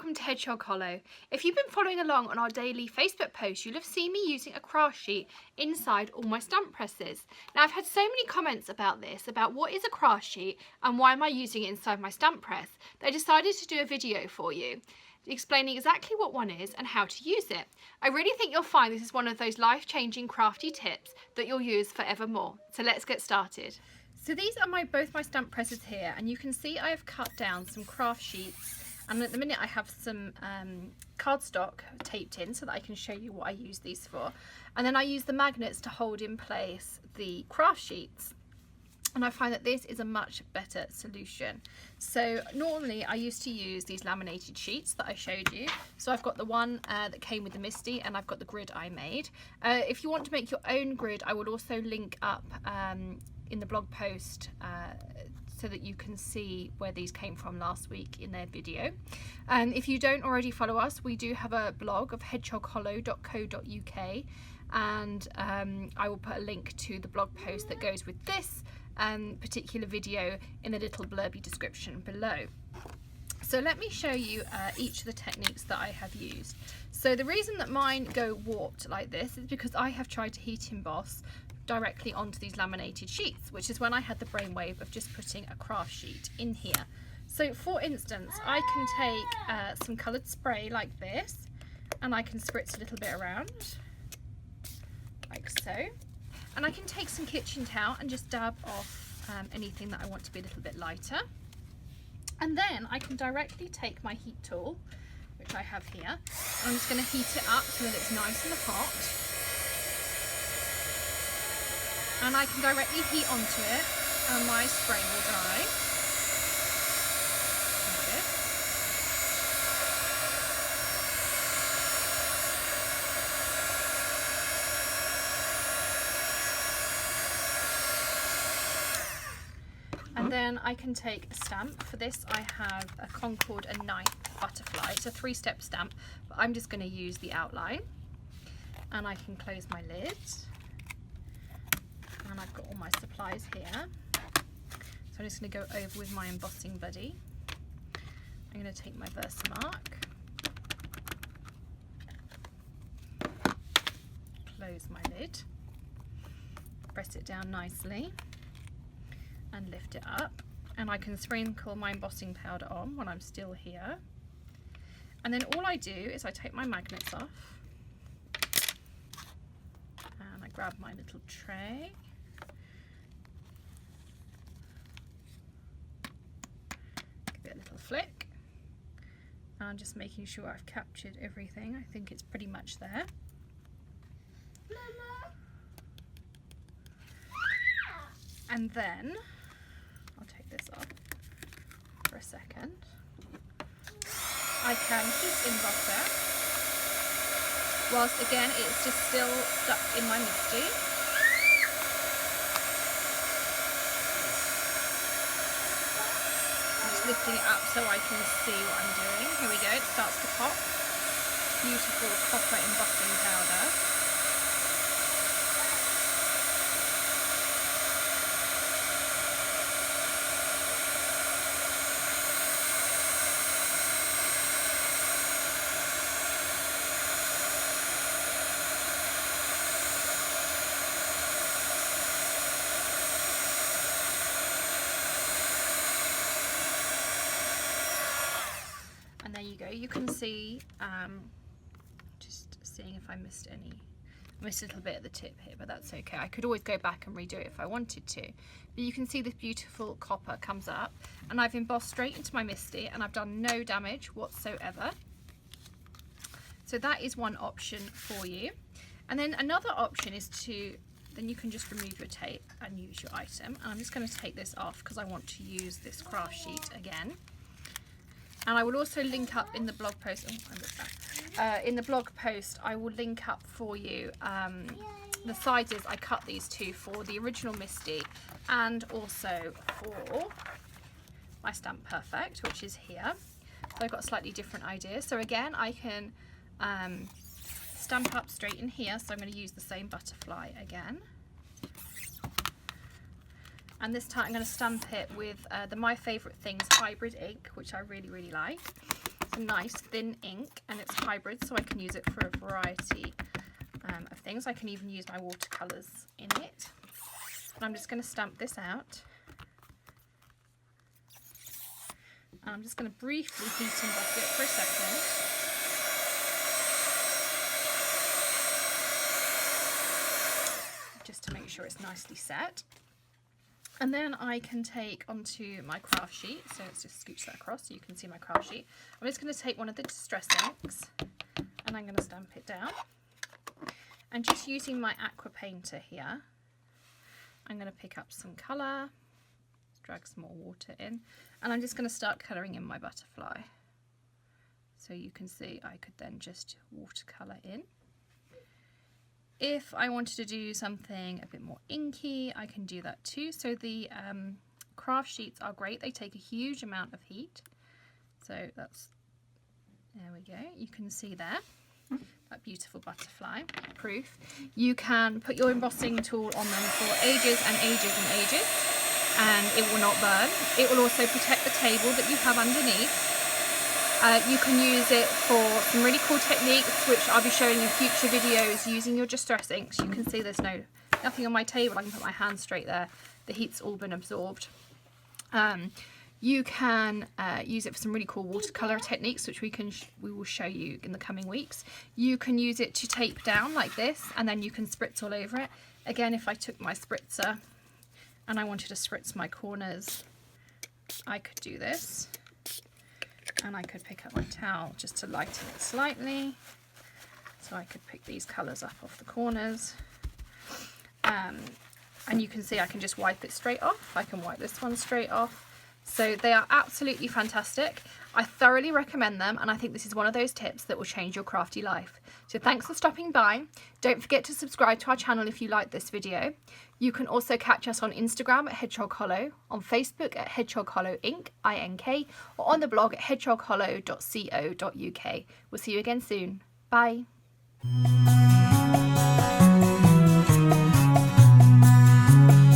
welcome to Hedgehog Hollow. If you've been following along on our daily Facebook posts, you'll have seen me using a craft sheet inside all my stamp presses. Now I've had so many comments about this, about what is a craft sheet and why am I using it inside my stamp press, that I decided to do a video for you, explaining exactly what one is and how to use it. I really think you'll find this is one of those life-changing crafty tips that you'll use forevermore. So let's get started. So these are both my stamp presses here, and you can see I have cut down some craft sheets. And at the minute I have some cardstock taped in so that I can show you what I use these for. And then I use the magnets to hold in place the craft sheets. And I find that this is a much better solution. So normally I used to use these laminated sheets that I showed you. So I've got the one that came with the MISTI, and I've got the grid I made. If you want to make your own grid, I will also link up in the blog post so that you can see where these came from last week in their video. If you don't already follow us, we do have a blog of hedgehoghollow.co.uk, and I will put a link to the blog post that goes with this particular video in the little blurby description below. So let me show you each of the techniques that I have used. So the reason that mine go warped like this is because I have tried to heat emboss directly onto these laminated sheets, which is when I had the brainwave of just putting a craft sheet in here. So for instance, I can take some coloured spray like this, and I can spritz a little bit around like so, and I can take some kitchen towel and just dab off anything that I want to be a little bit lighter. And then I can directly take my heat tool, which I have here, and I'm just going to heat it up so that it's nice and hot. And I can directly heat onto it and my spray will dry. Like this. And then I can take a stamp. For this I have a Concord and 9th butterfly. It's a 3-step stamp, but I'm just going to use the outline. And I can close my lid. And I've got all my supplies here. So I'm just going to go over with my embossing buddy. I'm going to take my Versamark, close my lid, press it down nicely and lift it up, and I can sprinkle my embossing powder on when I'm still here. And then all I do is I take my magnets off and I grab my little tray. A little flick, and I'm just making sure I've captured everything. I think it's pretty much there. And then I'll take this off for a second. I can heat emboss it whilst again it's just still stuck in my MISTI. Lifting it up so I can see what I'm doing. Here we go, it starts to pop. Beautiful copper embossing powder. And there you go, you can see, just seeing if I missed a little bit at the tip here, but that's okay. I could always go back and redo it if I wanted to. But you can see this beautiful copper comes up, and I've embossed straight into my MISTI, and I've done no damage whatsoever. So that is one option for you. And then another option is then you can just remove your tape and use your item. And I'm just going to take this off because I want to use this craft sheet again. And I will also link up in the blog post. In the blog post, I will link up for you the sizes I cut these to for the original MISTI, and also for my Stamp Perfect, which is here. So I've got a slightly different idea. So again, I can stamp up straight in here. So I'm going to use the same butterfly again. And this time I'm going to stamp it with the My Favourite Things hybrid ink, which I really, really like. So some nice thin ink, and it's hybrid, so I can use it for a variety of things. I can even use my watercolours in it. And I'm just going to stamp this out. And I'm just going to briefly heat and buff it for a second, just to make sure it's nicely set. And then I can take onto my craft sheet, so let's just scooch that across so you can see my craft sheet. I'm just going to take one of the distress inks and I'm going to stamp it down. And just using my aqua painter here, I'm going to pick up some colour, drag some more water in, and I'm just going to start colouring in my butterfly. So you can see I could then just watercolour in. If I wanted to do something a bit more inky, I can do that too. So the craft sheets are great. They take a huge amount of heat. So that's, there we go. You can see there, that beautiful butterfly proof. You can put your embossing tool on them for ages and ages and ages, and it will not burn. It will also protect the table that you have underneath. You can use it for some really cool techniques, which I'll be showing in future videos using your distress inks. You can see there's nothing on my table. I can put my hand straight there. The heat's all been absorbed. You can use it for some really cool watercolour techniques, which we will show you in the coming weeks. You can use it to tape down like this, and then you can spritz all over it. Again, if I took my spritzer and I wanted to spritz my corners, I could do this. And I could pick up my towel just to lighten it slightly. So I could pick these colours up off the corners. And you can see I can just wipe it straight off. I can wipe this one straight off. So they are absolutely fantastic. I thoroughly recommend them, and I think this is one of those tips that will change your crafty life. So thanks for stopping by. Don't forget to subscribe to our channel if you like this video. You can also catch us on Instagram at Hedgehog Hollow, on Facebook at Hedgehog Hollow Inc, I-N-K, or on the blog at hedgehoghollow.co.uk. We'll see you again soon. Bye.